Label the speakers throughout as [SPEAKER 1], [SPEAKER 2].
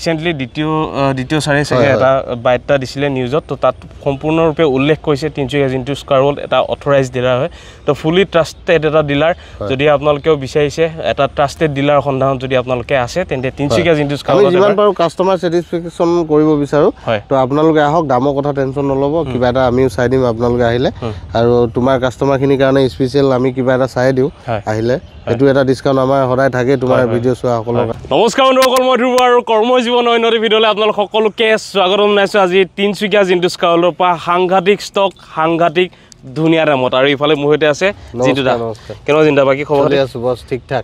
[SPEAKER 1] recently দ্বিতীয় সাৰে চাগে এটা বাইটা দিছিলে নিউজত তো তাত সম্পূৰ্ণৰূপে উল্লেখ কৰিছে তিনচুকীয়া জিন্তু স্কয়াৰ ৱৰ্ল্ড এটা অথৰাইজড ডিলাৰ হয় তো ফুলি ট্ৰাস্টেড এটা ডিলাৰ যদি আপোনালোকেও বিচাৰিছে এটা ট্ৰাস্টেড ডিলাৰ সন্ধানত যদি আপোনালোকে আছে তেন্তে তিনচুকীয়া জিন্তু স্কয়াৰ ৱৰ্ল্ড
[SPEAKER 2] যিমান পাৰো কাস্টমাৰ স্যাটিসফ্যাকশন কৰিব বিচাৰো তো আপোনালোকে আহক দামৰ কথা টেনচন নলব কিবা এটা আমিও চাই দিম আপোনালোকে আহিলে আৰু তোমাৰ কাস্টমাৰ খিনিৰ কাৰণে স্পেশাল আমি কিবা এটা চাই দিও আহিলে এটো এটা ডিসকাউন্ট আমাৰ সদায় থাকে তোমাৰ ভিডিও চোৱা সকলক
[SPEAKER 1] নমস্কাৰ বন্ধুসকল মই ধ্ৰুৱ আৰু কৰ্মজীৱন অন্যটি ভিডিঅ'লৈ আপোনালোক সকলোকে স্বাগতম জনাইছো আজি তিনচুকীয়া জিন্তু স্কয়াৰ ৱৰ্ল্ডৰ পৰা সাংঘাতিক ষ্টক সাংঘাতিক ধুনিয়া দামত আৰু ইফালে মুহতে আছে জিন্তুদা কেন জিন্দা বাকি খবৰ
[SPEAKER 2] চলি আছে বস ঠিক ঠাক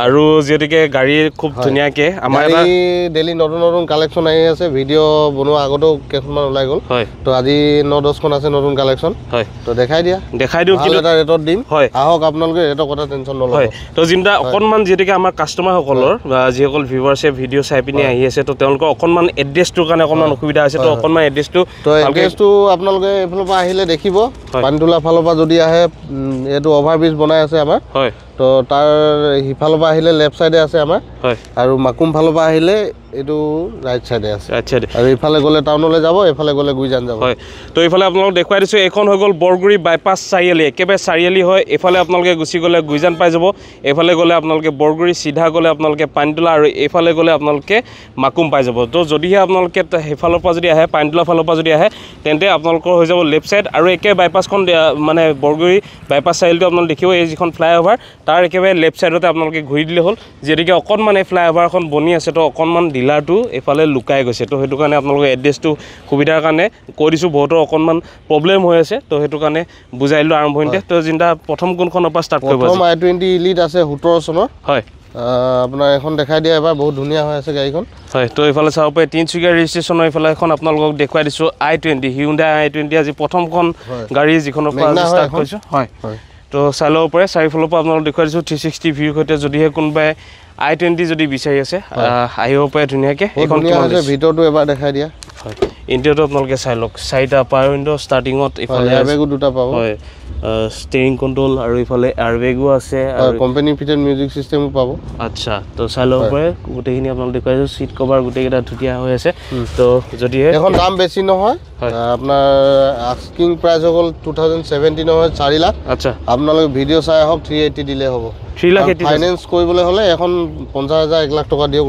[SPEAKER 1] আৰু যেটিকে গাড়ী খুব ধুনিয়াকে আমাৰ
[SPEAKER 2] গাড়ী ডেইলি নতুন নতুন কালেকশন আহি আছে ভিডিও বনোৱা আগতো কেছমান ওলাই গল তো আজি 9-10 খন আছে নতুন কালেকশন তো দেখাই দিও কিন্তু এটা ৰেটত দিম আহক আপোনালোকে ৰেটৰ কথা টেনচন নলব
[SPEAKER 1] তো জিন্দা অকনমান যেটিকে আমাৰ কাস্টমাৰ সকলৰ যিসকল ভিউৱাৰ্ছে ভিডিও চাই পিনি আহি আছে তো তেওঁলোকৰ অকনমান এড্ৰেছটোৰ কাৰণে অকনমান অসুবিধা আছে তো অকনমান এড্ৰেছটো
[SPEAKER 2] আপোনালোকে এফালৰ পৰা আহিলে দেখিব পানতুলা ফালৰ পৰা যদি আহে এটো ওভাৰব্ৰিজ বনাই আছে আমাৰ হয় তো তাৰ হিফালৰ পৰা আহিলে লেফট সাইডে আছে আমাৰ হয় আৰু মাকুম ফালৰ পৰা আহিলে এটো ৰাইট সাইডে আছে আচ্ছা আৰু ইফালে গলে টাউনলৈ যাব এফালে গলে গুইজান যাব হয়
[SPEAKER 1] তো ইফালে আপোনালোক দেখুৱাই দিছো এখন হৈ গল বৰগুৰি বাইপাস চাৰিআলি একেবাৰে চাৰিআলি হয় এফালে আপোনালোকে গুচি গলে গুইজান পাই যাব এফালে গলে আপোনালোকে বৰগুৰি সিধা গলে আপোনালোকে পানতুলা আৰু এফালে গলে আপোনালোকে মাকুম পাই যাব তো যদিহে আপোনালোকে হেফালৰ পৰা যদি আহে পানতুলা ফালৰ পৰা যদি আহে তেন্তে আপোনালোকৰ হৈ যাব লেফট সাইড আৰু একে বাইপাসখন মানে বৰগুৰি বাইপাস চাৰিআলিটো আপোনালোক দেখিব এই যিখন ফ্লাইওভাৰ তাৰ একেবাৰে লেফট সাইডতে আপোনালোকে ঘূৰি দিলে হ'ল যেটিকে অকনমান এই ফ্লাইওভাৰখন বনি আছে তো অকনমান ডিলাৰটো এফালে লুকাই গৈছে তো হেতু কাৰণে আপোনালোকে এড্ৰেছটো সুবিধাৰ কাৰণে কৈ দিছো বহুতৰ অকনমান প্ৰবলেম হৈ আছে তো হেতু কাৰণে বুজাইলো আৰম্ভণিতে তো জিন্দা প্ৰথম কোনখনৰ পৰা ষ্টাৰ্ট কৰিব
[SPEAKER 2] প্ৰথম i20 ইলিট আছে 17 চনৰ হয় আপোনাৰ এখন দেখাই দিয়া এবাৰ বহুত ধুনিয়া হৈ আছে গাড়ীখন
[SPEAKER 1] হয় তো ইফালে চাও পে তিনচুকীয়া ৰেজিষ্ট্ৰেচনৰ ইফালে এখন আপোনালোকক দেখুৱাই দিছো i20 Hyundai i20 আজি প্ৰথমখন গাড়ী যিখনৰ পৰা ষ্টাৰ্ট কৰিছো হয় তো চাইলো পৰে চাৰিফালৰ পৰা আপোনালোক দেখুৱাই দিছো 360 ভিউ হৈতে যদিহে কোনবাই i20 যদি বিচাৰি আছে আহিব পাৰে ধুনিয়াকে
[SPEAKER 2] এখন কি আছে ভিতৰটো এবাৰ দেখাই দিয়া
[SPEAKER 1] হয় ইন্টেৰিয়ৰটো আপোনালোকে চাই লওক চাৰিটা পাৱাৰ উইন্ডো ষ্টাৰ্টিংত ইফালে
[SPEAKER 2] এয়াৰবেগো দুটা পাব
[SPEAKER 1] হয় স্টিয়াৰিং কন্ট্ৰোল আৰু ইফালে এয়াৰবেগো আছে
[SPEAKER 2] আৰু কোম্পানী ফিটেড মিউজিক সিস্টেমও পাব
[SPEAKER 1] আচ্ছা তো চাই লওক পৰে গোটেইখিনি আপোনালোক দেখুৱাই দিছো সিট কভাৰ গোটেইকেইটা ধুতিয়া হৈ আছে তো যদিহে
[SPEAKER 2] এখন দাম বেছি নহয় আপোনাৰ আস্কিং প্ৰাইস হ'ল 2017 নহয় 4 লাখ
[SPEAKER 1] আচ্ছা
[SPEAKER 2] আপোনালোকে ভিডিও চাই আহক 380 দিলে হ'ব
[SPEAKER 1] 3 লাখ 80
[SPEAKER 2] ফাইনান্স কৰিবলৈ হলে এখন 50000 1 লাখ টকা দিওক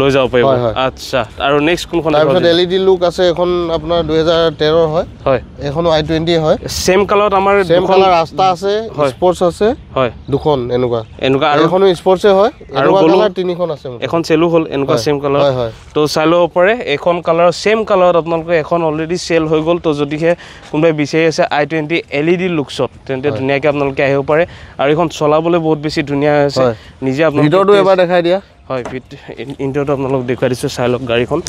[SPEAKER 2] লৈ যাব
[SPEAKER 1] পাৰিব আচ্ছা আৰু নেক্সট কোনখন
[SPEAKER 2] তাৰপিছত এলইডি লুক আছে এখন আপোনাৰ 2013 হয় হয় এখনো i20 হয়
[SPEAKER 1] সেম কালাৰত আমাৰ
[SPEAKER 2] সেম কালাৰ ৰাস্তা আছে স্পৰ্টস আছে হয় দুখন এনেকুৱা আৰু এখনো স্পৰ্টসে হয় আৰু কালাৰ তিনিখন আছে
[SPEAKER 1] এখন চেলু হল এনেকুৱা সেম কালাৰ হয় তো চাইলো পৰে এখন কালাৰ সেম কালাৰত আপোনালোকে এখন অলৰেডি সেল হৈ গল তো যদিহে কোনবাই বিচাৰি আছে i20 এলইডি লুকছত তেন্তে ধুনিয়াকে আপোনালোকে আহিব পাৰে আৰু এখন চলাবলৈ বহুত বেছি ধুনিয়া আছে নিজে আপোনালোকে
[SPEAKER 2] ভিতৰটো এবাৰ দেখাই দিয়া
[SPEAKER 1] হয় ইন্টেৰিয়ৰটো আপোনালোক দেখুৱাই দিছো চাই লওক গাড়ীখন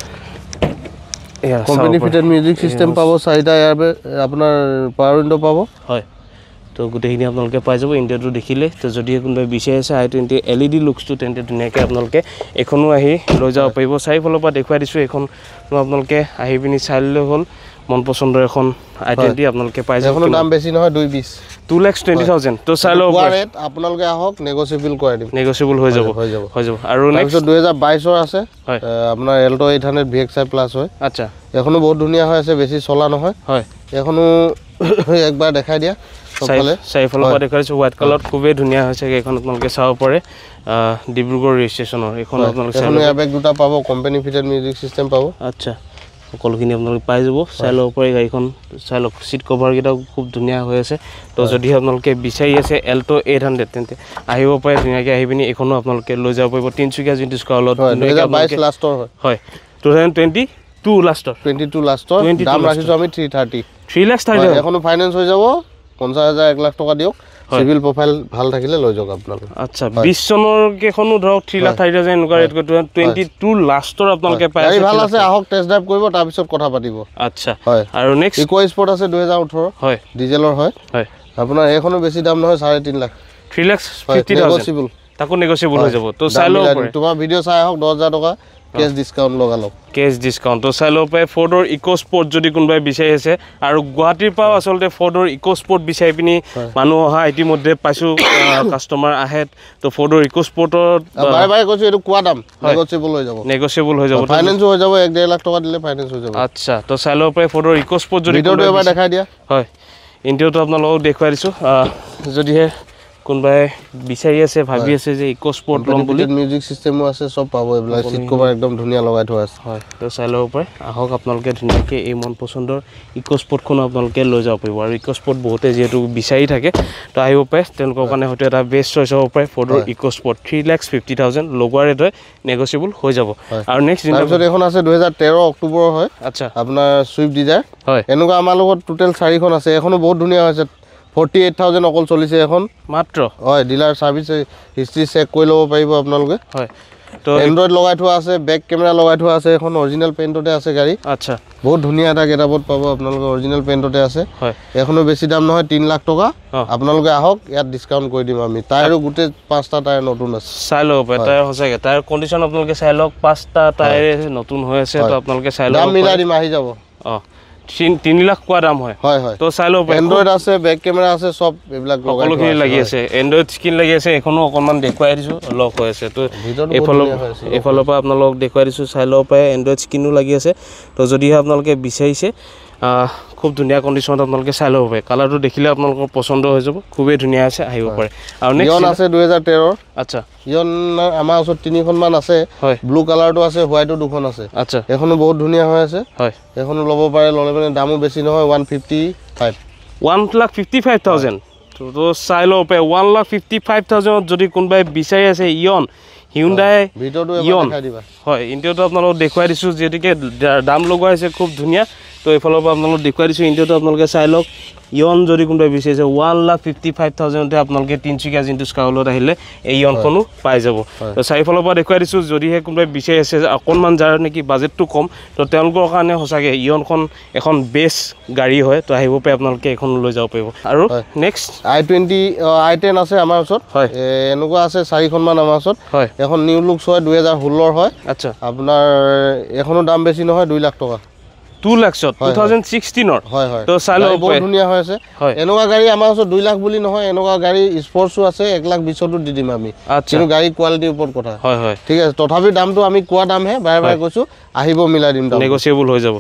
[SPEAKER 2] কোম্পানী ফিটেড মিউজিক সিস্টেম পাব চাৰিটা এয়াৰবেগ আপোনাৰ পাৱাৰ উইন্ডো পাব
[SPEAKER 1] হয় তো গোটেইখিনি আপোনালোকে পাই যাব ইন্টেৰিয়ৰটো দেখিলে তো যদি কোনোবাই বিচাৰি আছে i20 এলইডি লুকছটো তেন্তে ধুনিয়াকে আপোনালোকে এখনো আহি লৈ যাব পাৰিব চাৰিফালৰ পৰা দেখুৱাই দিছো এখন আপোনালোকে আহি পিনি চাই লৈ হ'ল মন পছন্দৰ এখন i20 আপোনালোকে পাই যাব
[SPEAKER 2] এখন দাম বেছি নহয়
[SPEAKER 1] 2,20,000 তো চাই লওক
[SPEAKER 2] ৰেট আপোনালোকে আহক নেগোশিয়েবল কৰি দিম
[SPEAKER 1] নেগোশিয়েবল হৈ যাব আৰু
[SPEAKER 2] নেক্সট 2022 ৰ আছে আপোনাৰ এল্টো 800 VXI প্লাস হয়
[SPEAKER 1] আচ্ছা
[SPEAKER 2] এখনো বহুত ধুনিয়া হৈ আছে বেছি চলা নহয় হয় এখনো একবাৰ দেখাই দিয়া
[SPEAKER 1] চাৰিফালৰ পৰা দেখাইছো হোৱাইট কালাৰত খুবেই ধুনিয়া হৈছে এখন আপোনালোকে চাব পাৰে ডিব্ৰুগড় ৰেজিষ্ট্ৰেচনৰ এখন আপোনালোকে
[SPEAKER 2] চাই এয়াৰবেগ দুটা পাব কোম্পানী ফিটেড মিউজিক সিস্টেম পাব
[SPEAKER 1] আচ্ছা সকলোখিনি আপোনালোকে পাই যাব চাই ল'ব পাৰে গাড়ীখন চাই লওক সিট কভাৰ কেইটাও খুব ধুনিয়া হৈ আছে তো যদি আপোনালোকে বিচাৰি আছে এল্টো 800 তেন্তে আহিব পাৰে ধুনিয়াকে আহি পিনি এখনো আপোনালোকে লৈ যাব পাৰিব তিনচুকীয়া জিন্তু স্কয়াৰ ৱৰ্ল্ড
[SPEAKER 2] 2022 লাষ্টৰ হয়
[SPEAKER 1] 2022 লাষ্টৰ
[SPEAKER 2] 22 লাষ্টৰ দাম ৰাখিছো আমি
[SPEAKER 1] 3 লাখ
[SPEAKER 2] এখনো ফাইনান্স হৈ যাব 50000 1 লাখ টকা দিওক সিভিল প্ৰফাইল ভাল থাকিলে লৈ যাওক আপোনালোকে
[SPEAKER 1] আচ্ছা 20 চনৰ কেখনো ধৰক 3 লাখ 30,000 এনেকুৱা ৰেট 22 লাষ্টৰ আপোনালোকে পাই আছে
[SPEAKER 2] ভাল আছে আহক টেষ্ট ড্ৰাইভ কৰিব তাৰ পিছত কথা পাতিব
[SPEAKER 1] আচ্ছা আৰু নেক্সট
[SPEAKER 2] ইকো স্পৰ্ট আছে 2018 হয় ডিজেলৰ হয় আপোনাৰ এখনো বেছি দাম নহয় 3.5 লাখ
[SPEAKER 1] 3,50,000 তাকো নেগোশিয়েবল হৈ যাব তো চাই লও পৰে
[SPEAKER 2] তোমাৰ ভিডিও চাই আহক 10,000 টকা কেছ ডিছকাউণ্ট লগালক
[SPEAKER 1] কেছ ডিছকাউণ্ট তো চাই ল'ব পাৰে ফৰ্ডৰ ইক' স্পৰ্ট যদি কোনোবাই বিচাৰি আছে আৰু গুৱাহাটীৰ পৰাও আচলতে ফৰ্ডৰ ইক' স্পৰ্ট বিচাৰি পিনি মানুহ অহা ইতিমধ্যে পাইছোঁ কাষ্টমাৰ আহে তো ফৰ্ডৰ ইক' স্পৰ্টত
[SPEAKER 2] বাৰে বাৰে কৈছোঁ এইটো কোৱা দাম নেগচিয়েবল হৈ যাব ফাইনেন্সো হৈ যাব 1-1.5 লাখ টকা দিলে ফাইনেন্স হৈ যাব
[SPEAKER 1] আচ্ছা তো চাই ল'ব পাৰে ফৰ্ডৰ ইক' স্পৰ্ট যদি
[SPEAKER 2] ভিডিঅ'টো এবাৰ দেখাই দিয়া
[SPEAKER 1] হয় ইণ্ডিয়াটো আপোনালোকক দেখুৱাই দিছোঁ যদিহে কোনোবাই বিচাৰি আছে ভাবি আছে যে ইক' স্পৰ্ট ল'ম বুলি
[SPEAKER 2] মিউজিক চিষ্টেমো আছে চব পাব এইবিলাক চিট কভাৰ একদম ধুনীয়া লগাই থোৱা আছে
[SPEAKER 1] হয় তো চাই ল'ব পাৰে আহক আপোনালোকে ধুনীয়াকৈ এই মন পচন্দৰ ইক' স্পৰ্টখনো আপোনালোকে লৈ যাব পাৰিব আৰু ইক' স্পৰ্ট বহুতে যিহেতু বিচাৰি থাকে তো আহিব পাৰে তেওঁলোকৰ কাৰণে হয়তো এটা বেষ্ট চইচ হ'ব পাৰে ফৰ্ডৰ ইক' স্পৰ্ট 3,50,000 লগোৱা ৰেট হয় নেগচিয়েবল হৈ যাব আৰু নেক্সট
[SPEAKER 2] তাৰপিছত এখন আছে 2013 অক্টোবৰৰ হয়
[SPEAKER 1] আচ্ছা
[SPEAKER 2] আপোনাৰ চুইফ্ট ডিজায়াৰ
[SPEAKER 1] হয়
[SPEAKER 2] এনেকুৱা আমাৰ লগত টোটেল 4খন আছে এখনো বহুত ধুনীয়া হৈছে 48,000 অকল চলিছে এখন
[SPEAKER 1] মাত্ৰ
[SPEAKER 2] হয় ডিলাৰ ছাৰ্ভিচ হিষ্ট্ৰী চেক কৰি ল'ব পাৰিব আপোনালোকে
[SPEAKER 1] হয় তো
[SPEAKER 2] এণ্ড্ৰইড লগাই থোৱা আছে বেক কেমেৰা লগাই থোৱা আছে এখন অৰিজিনেল পেইণ্টতে আছে গাড়ী
[SPEAKER 1] আচ্ছা
[SPEAKER 2] বহুত ধুনীয়া এটা গেটআপত পাব আপোনালোকে অৰিজিনেল পেইণ্টতে আছে
[SPEAKER 1] হয়
[SPEAKER 2] এখনো বেছি দাম নহয় 3 লাখ টকা আপোনালোকে আহক ইয়াত ডিছকাউণ্ট কৰি দিম আমি টায়াৰো গোটেই 5টা টায়াৰ নতুন আছে
[SPEAKER 1] চাই ল'ব পাৰে টায়াৰ সঁচাকৈ টায়াৰ কণ্ডিশ্যন আপোনালোকে চাই লওক 5টা টায়াৰ নতুন হৈ আছে তো আপোনালোকে চাই লওক
[SPEAKER 2] দাম মিলাই দিম আহি যাব
[SPEAKER 1] 3 লাখ কোৱা দাম হয় তো চাই ল'ব পাৰে
[SPEAKER 2] এণ্ড্ৰইড আছে বেক কেমেৰা আছে চব এইবিলাক
[SPEAKER 1] সকলোখিনি লাগি আছে এণ্ড্ৰইড স্ক্ৰীণ লাগি আছে এখনো অকণমান দেখুৱাই দিছোঁ লক হৈ আছে তো এইফালৰ পৰা আপোনালোকক দেখুৱাই দিছোঁ চাই ল'ব পাৰে এণ্ড্ৰইড স্ক্ৰীণো লাগি আছে তো যদিহে আপোনালোকে বিচাৰিছে খুব ধুনীয়া কণ্ডিশ্যনত আপোনালোকে চাই ল'ব পাৰে কালাৰটো দেখিলে আপোনালোকৰ পচন্দ হৈ যাব খুবেই ধুনীয়া আছে আহিব পাৰে আৰু
[SPEAKER 2] ইয়ন আছে 2013
[SPEAKER 1] আচ্ছা
[SPEAKER 2] ইয়ন আমাৰ ওচৰত 3খনমান আছে ব্লু কালাৰটো আছে হোৱাইটো 2খন আছে
[SPEAKER 1] আচ্ছা
[SPEAKER 2] এখনো বহুত ধুনীয়া হৈ আছে
[SPEAKER 1] হয়
[SPEAKER 2] এখনো ল'ব পাৰে ল'লে মানে দামো বেছি নহয়
[SPEAKER 1] 1,55,000 তো চাই ল'ব পাৰে 1,55,000 যদি কোনোবাই বিচাৰি আছে ইয়ন হিউণ্ডাই ইয়ন হয় ইণ্ডিয়াটো আপোনালোকক দেখুৱাই দিছোঁ যিহেতুকে দাম লগোৱা হৈছে খুব ধুনীয়া তো এইফালৰ পৰা আপোনালোকক দেখুৱাই দিছোঁ ইণ্ডিয়াটো আপোনালোকে চাই লওক ইয়ন যদি কোনোবাই বিচাৰিছে 1,55,000 আপোনালোকে তিনিচুকীয়া যোনটো স্কাউলত আহিলে এই ইয়নখনো পাই যাব তো চাৰিফালৰ পৰা দেখুৱাই দিছোঁ যদিহে কোনোবাই বিচাৰি আছে অকণমান যাৰ নেকি বাজেটটো কম তো তেওঁলোকৰ কাৰণে সঁচাকৈ ইয়নখন এখন বেষ্ট গাড়ী হয় তো আহিব পাৰে আপোনালোকে এখন লৈ যাব পাৰিব আৰু নেক্সট
[SPEAKER 2] i10 আছে আমাৰ ওচৰত
[SPEAKER 1] হয়
[SPEAKER 2] এনেকুৱা আছে 4খনমান আমাৰ ওচৰত
[SPEAKER 1] হয়
[SPEAKER 2] এখন নিউ লুকছ হয় 2016 হয়
[SPEAKER 1] আচ্ছা
[SPEAKER 2] আপোনাৰ এখনো দাম বেছি নহয় 2 লাখ টকা
[SPEAKER 1] 2 লাখত 2016
[SPEAKER 2] হয় হয়
[SPEAKER 1] তো চাই ল'ব
[SPEAKER 2] বহুত ধুনীয়া হৈ আছে এনেকুৱা গাড়ী আমাৰ ওচৰত 2 লাখ বুলি নহয় এনেকুৱা গাড়ী স্পৰ্টছো আছে 1,20,000 দি দিম আমি কিন্তু গাড়ী কোৱালিটিৰ ওপৰত কথা
[SPEAKER 1] হয় হয়
[SPEAKER 2] ঠিক আছে তথাপি দামটো আমি কোৱা দামহে বাৰে বাৰে কৈছোঁ আহিব মিলাই দিম দাম
[SPEAKER 1] নেগচিয়েবল হৈ যাব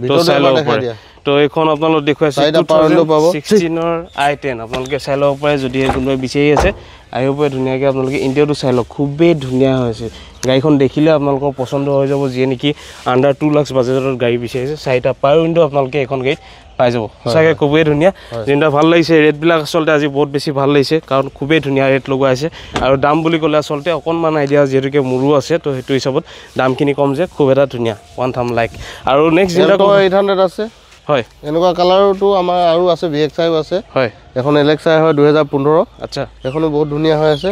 [SPEAKER 1] তো চাই ল'ব পাৰে তো এইখন আপোনালোক দেখুৱাইছে 2016ৰ i10 আপোনালোকে চাই ল'ব পাৰে যদিহে কোনোবাই বিচাৰি আছে আহিব পাৰে ধুনীয়াকৈ আপোনালোকে ইণ্ডিয়াটো চাই লওক খুবেই ধুনীয়া হৈছে গাড়ীখন দেখিলে আপোনালোকৰ পচন্দ হৈ যাব যিয়ে নেকি আণ্ডাৰ 2 লাখ বাজেটত গাড়ী বিচাৰিছে 4টা পাৱাৰ উইণ্ডো আপোনালোকে এখন গাড়ীত পাই যাব সঁচাকৈ খুবেই ধুনীয়া যোনটা ভাল লাগিছে ৰেটবিলাক আচলতে আজি বহুত বেছি ভাল লাগিছে কাৰণ খুবেই ধুনীয়া ৰেট লগোৱা আছে আৰু দাম বুলি ক'লে আচলতে অকণমান আইডিয়া যিহেতুকে মোৰো আছে তো সেইটো হিচাপত দামখিনি কম যে খুব এটা ধুনীয়া 1 লাখ আৰু নেক্সট যোনটা
[SPEAKER 2] 800 আছে
[SPEAKER 1] হয়
[SPEAKER 2] এনেকুৱা কালাৰটো আমাৰ আৰু আছে VXI আছে
[SPEAKER 1] হয়
[SPEAKER 2] এখন LXI হয় 2015
[SPEAKER 1] আচ্ছা
[SPEAKER 2] এখনো বহুত ধুনীয়া হৈ আছে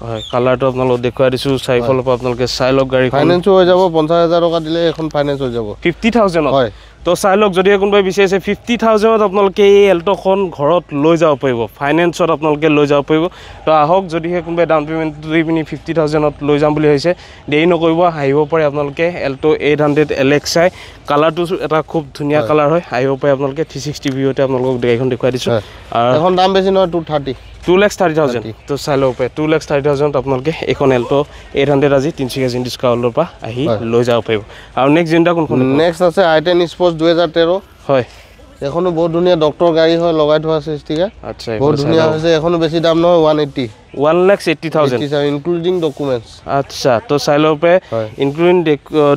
[SPEAKER 1] হয় কালাৰটো আপোনালোক দেখুৱাই দিছোঁ চাৰিফালৰ পৰা আপোনালোকে চাই লওক গাড়ী
[SPEAKER 2] ফাইনেন্সো হৈ যাব 50,000 টকা দিলে এখন ফাইনেন্স হৈ যাব
[SPEAKER 1] 50,000
[SPEAKER 2] হয়
[SPEAKER 1] তো চাই লওক যদি কোনোবাই বিচাৰিছে 50,000 আপোনালোকে এই এল্ট'খন ঘৰত লৈ যাব পাৰিব ফাইনেন্সত আপোনালোকে লৈ যাব পাৰিব তো আহক যদিহে কোনোবাই ডাউন পে'মেণ্ট দি পিনি 50,000ত লৈ যাম বুলি ভাবিছে দেৰি নকৰিব আহিব পাৰে আপোনালোকে এল্টো 800 LXI কালাৰটো এটা খুব ধুনীয়া কালাৰ হয় আহিব পাৰে আপোনালোকে 360 ভিউতে আপোনালোকক গাড়ীখন দেখুৱাই দিছোঁ আৰু
[SPEAKER 2] এখন দাম বেছি নহয়
[SPEAKER 1] 2,30,000 তো চাই ল'ব পাৰে 2,30,000 আপোনালোকে এইখন এল্টো 800 আজি তিনিচুকীয়া জিন্দিছ কাউলৰ পৰা আহি লৈ যাব পাৰিব আৰু নেক্সট যোনটা কোনখন
[SPEAKER 2] নেক্সট আছে i10 স্পৰ্টছ 2013 হয় এখনো বহুত ধুনীয়া ডক্টৰ গাড়ী হয় লগাই থোৱা আছে ষ্টিকাৰ
[SPEAKER 1] আচ্ছা
[SPEAKER 2] বহুত ধুনীয়া হৈছে এখনো বেছি দাম নহয়
[SPEAKER 1] 1,80,000
[SPEAKER 2] ইনক্লুডিং ডকুমেণ্টছ
[SPEAKER 1] আচ্ছা তো চাই ল'ব পাৰে ইনক্লুডিং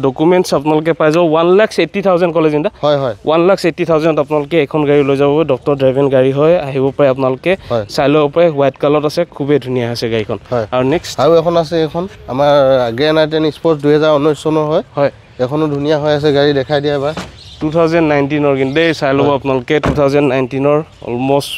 [SPEAKER 1] ডকুমেণ্টছ আপোনালোকে পাই যাব 1,80,000 ক'লে যেন
[SPEAKER 2] হয় হয়
[SPEAKER 1] 1,80,000 আপোনালোকে এখন গাড়ী লৈ যাব ডক্টৰ ড্ৰাইভিং গাড়ী হয় আহিব পাৰে আপোনালোকে চাই ল'ব পাৰে হোৱাইট কালাৰত আছে খুবেই ধুনীয়া আছে গাড়ীখন আৰু নেক্সট
[SPEAKER 2] আৰু এখন আছে এখন আমাৰ গ্ৰেণ্ড i10 স্পৰ্টছ 2019 চনৰ হয় হয় এখনো ধুনীয়া হৈ আছে গাড়ী দেখাই দিয়া এবাৰ
[SPEAKER 1] 2019 কিন্তু এই চাই ল'ব আপোনালোকে 2019 অলমষ্ট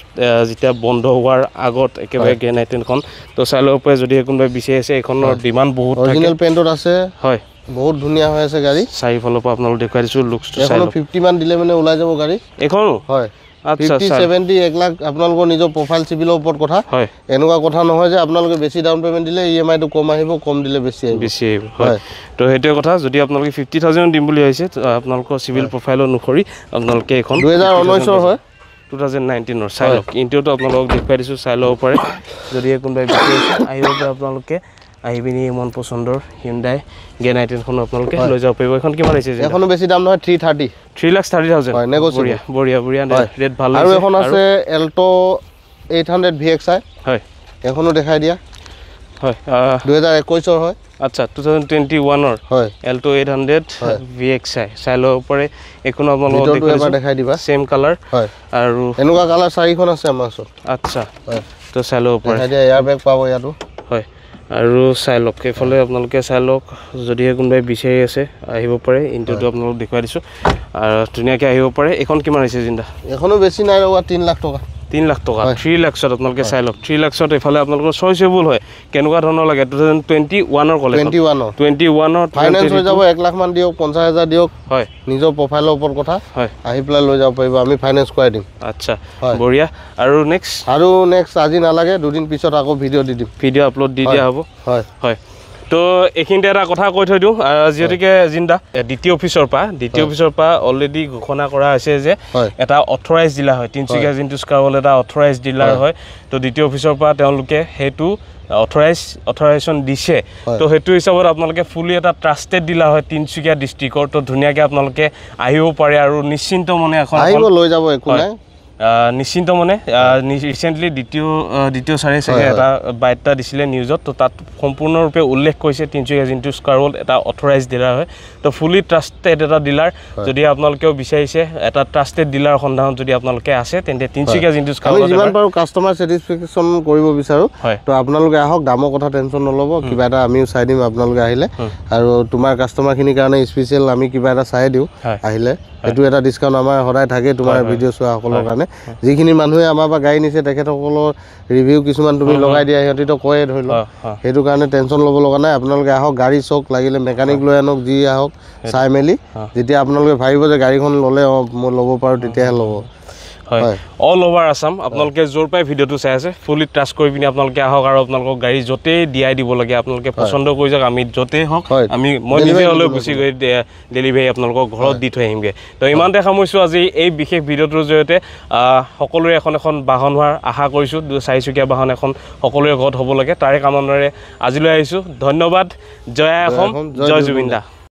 [SPEAKER 1] যেতিয়া বন্ধ হোৱাৰ আগত একেবাৰে গ্ৰেণ্ড i10খন তো চাই ল'ব পাৰে যদি কোনোবাই বিচাৰি আছে এইখনৰ ডিমাণ্ড বহুত
[SPEAKER 2] অৰিজিনেল পেইণ্টত আছে
[SPEAKER 1] হয়
[SPEAKER 2] বহুত ধুনীয়া হৈ আছে গাড়ী
[SPEAKER 1] চাৰিফালৰ পৰা আপোনালোক দেখুৱাই দিছোঁ লুকছটো চাই
[SPEAKER 2] 50 মান দিলে মানে ওলাই যাব গাড়ী
[SPEAKER 1] এইখনো
[SPEAKER 2] হয়
[SPEAKER 1] আচ্ছা
[SPEAKER 2] 50 70 1 লাখ আপোনালোকৰ নিজৰ প্ৰফাইল চিভিলৰ ওপৰত কথা
[SPEAKER 1] হয়
[SPEAKER 2] এনেকুৱা কথা নহয় যে আপোনালোকে বেছি ডাউন পেমেন্ট দিলে EMI টো কম আহিব কম দিলে বেছি আহিব
[SPEAKER 1] হয় তো হেটোৱে কথা যদি আপোনালোকে 50000 দিম বুলি হৈছে আপোনালোকৰ চিভিল প্ৰফাইল অনুসৰি আপোনালোকে এখন
[SPEAKER 2] 2019 হয়
[SPEAKER 1] 2019 চাই লওক ইন্টাৰটো আপোনালোকক দেখাই দিছো চাই লব পাৰে যদি কোনোবাই বিচাৰিছে আহিব পাৰে আপোনালোকে আহিবিনি মন পছন্দৰ Hyundai Gen i10 খন আপোনালোকে লৈ যাব পাৰিব এখন কিমান আছে
[SPEAKER 2] এখনো বেছি দাম নহয়
[SPEAKER 1] 3,30,000 হয়
[SPEAKER 2] নেগোচিয়েবল
[SPEAKER 1] বঢ়িয়া ৰেট ভাল
[SPEAKER 2] আৰু এখন আছে Alto 800 VXI
[SPEAKER 1] হয়
[SPEAKER 2] এখনো দেখাই দিয়া
[SPEAKER 1] হয়
[SPEAKER 2] 2021 হয়
[SPEAKER 1] আচ্ছা 2021 ৰ
[SPEAKER 2] হয়
[SPEAKER 1] Alto 800 VXI চাই লব পাৰে এখনো আপোনালোকক
[SPEAKER 2] দেখাই দিবা
[SPEAKER 1] সেম কালাৰ
[SPEAKER 2] হয়
[SPEAKER 1] আৰু
[SPEAKER 2] এনেকুৱা কালাৰ 4খন আছে আমাৰ ওচৰত
[SPEAKER 1] আচ্ছা হয় তো চাই লব পাৰে
[SPEAKER 2] দেখাই দিয়া এয়াৰ বেগ পাব ইয়াতো
[SPEAKER 1] হয় আৰু চাই লওক এইফালে আপোনালোকে চাই লওক যদি কোনোবাই বিচাৰি আছে আহিব পাৰে ইন্টাৰটো আপোনালোক দেখাই দিছো আৰু ধুনিয়াকৈ আহিব পাৰে এখন কিমান আছে জিন্দা
[SPEAKER 2] এখনো বেছি নাই ৰবা 3 লাখ টকা
[SPEAKER 1] 3 লাখ টকা 3 লাখত আপোনালোকে চাই লওক 3 লাখত এফালে আপোনালোকৰ চইচেবল হয় কেনেকুৱা ধৰণৰ লাগে 2021 ৰ কলে 21 ৰ
[SPEAKER 2] ফাইনান্স হৈ যাব 1 লাখ মান দিওক 50000 দিওক
[SPEAKER 1] হয়
[SPEAKER 2] নিজৰ প্ৰফাইলৰ ওপৰত কথা
[SPEAKER 1] হয় আহি
[SPEAKER 2] পেলাই লৈ যাব পাৰিব আমি ফাইনান্স কৰাই দিম
[SPEAKER 1] আচ্ছা বঢ়িয়া আৰু নেক্সট আজি নালাগে দুদিন পিছত আকৌ ভিডিঅ' দি দিম ভিডিঅ' আপলোড দি দিয়া হ'ব হয় হয় তো এইখিনিতে এটা কথা কৈ থৈ দিওঁ যেতিকে জিন্দা দ্বিতীয় অফিচৰ পৰা অলৰেডি ঘোষণা কৰা হৈছে যে এটা অথৰাইজ ডিলাৰ হয় তিনচুকীয়া জিন্টু স্কাৰৱল এটা অথৰাইজ ডিলাৰ হয় তো দ্বিতীয় অফিচৰ পৰা তেওঁলোকে হেতু অথৰাইজেশ্যন দিছে তো হেতু হিচাপত আপোনালোকে ফুলি এটা ট্ৰাষ্টেড ডিলাৰ হয় তিনচুকীয়া ডিস্ট্ৰিক্টৰ তো ধুনীয়াকৈ আপোনালোকে আহিব পাৰে আৰু নিশ্চিন্ত মনে এখন
[SPEAKER 2] আহিব লৈ যাব একো নাই
[SPEAKER 1] নিশ্চিন্ত মনে ৰিসেন্টলি দ্বিতীয় চাৰে চাগে এটা বাৰ্তা দিছিলে নিউজত তো তাত সম্পূৰ্ণৰূপে উল্লেখ কৰিছে তিনচুকীয়া জিন্টু স্কাৰৱল এটা অথৰাইজ ডিলাৰ হয় তো ফুলি ট্ৰাষ্টেড এটা ডিলাৰ যদি আপোনালোকেও বিচাৰিছে এটা ট্ৰাষ্টেড ডিলাৰ সন্ধানত যদি আপোনালোকে আছে তেন্তে তিনচুকীয়া জিন্টু স্কাৰৱল
[SPEAKER 2] আমি যিমান পাৰো কাস্টমাৰ স্যাটিসফ্যাকশন কৰিব বিচাৰো তো আপোনালোকে আহক দামৰ কথা টেনচন নলব কিবা এটা আমিও চাই দিম আপোনালোকে আহিলে আৰু তোমাৰ কাস্টমাৰখিনিৰ কাৰণে স্পেশাল আমি কিবা এটা চাই দিও আহিলে এটো এটা ডিসকাউন্ট আমাৰ হদাই থাকে তোমাৰ ভিডিঅ' চোৱা সকলৰ কাৰণে যিখিনি মানুহে আমাৰ পৰা গাড়ী নিছে তেখেতসকলৰ ৰিভিউ কিছুমান তুমি লগাই দিয়া হিহঁতি তো কয়ে ধৰি লও হেতু কাৰণে টেনচন ল'ব লগা নাই আপোনালোকে আহক গাড়ী চক লাগিলে মেকানিক লৈ আনক যি আহক চাই মেলি যেতিয়া আপোনালোকে ভাবিব যে গাড়ীখন ল'লে মই ল'ব পাৰো তেতিয়াহে ল'ব হয়
[SPEAKER 1] অল ওভাৰ আসাম আপোনালোকে জোৰ পাই ভিডিঅ'টো চাই আছে ফুলি ট্ৰাষ্ট কৰি পিনি আপোনালোকে আহক আৰু আপোনালোকৰ গাড়ী য'তেই দিয়াই দিব লাগে আপোনালোকে পছন্দ কৰি যাওক আমি য'তেই হওক মই নিজে হ'লেও গুচি গৈ ডেলিভাৰী আপোনালোকৰ ঘৰত দি থৈ আহিমগৈ তো ইমানতে সামৰিছোঁ আজি এই বিশেষ ভিডিঅ'টোৰ জৰিয়তে সকলোৰে এখন বাহন হোৱাৰ আশা কৰিছোঁ 4চকীয়া বাহন এখন সকলোৰে ঘৰত হ'ব লাগে তাৰে কামনাৰে আজিলৈ আহিছোঁ ধন্যবাদ জয় অসম জয় জুবিন দা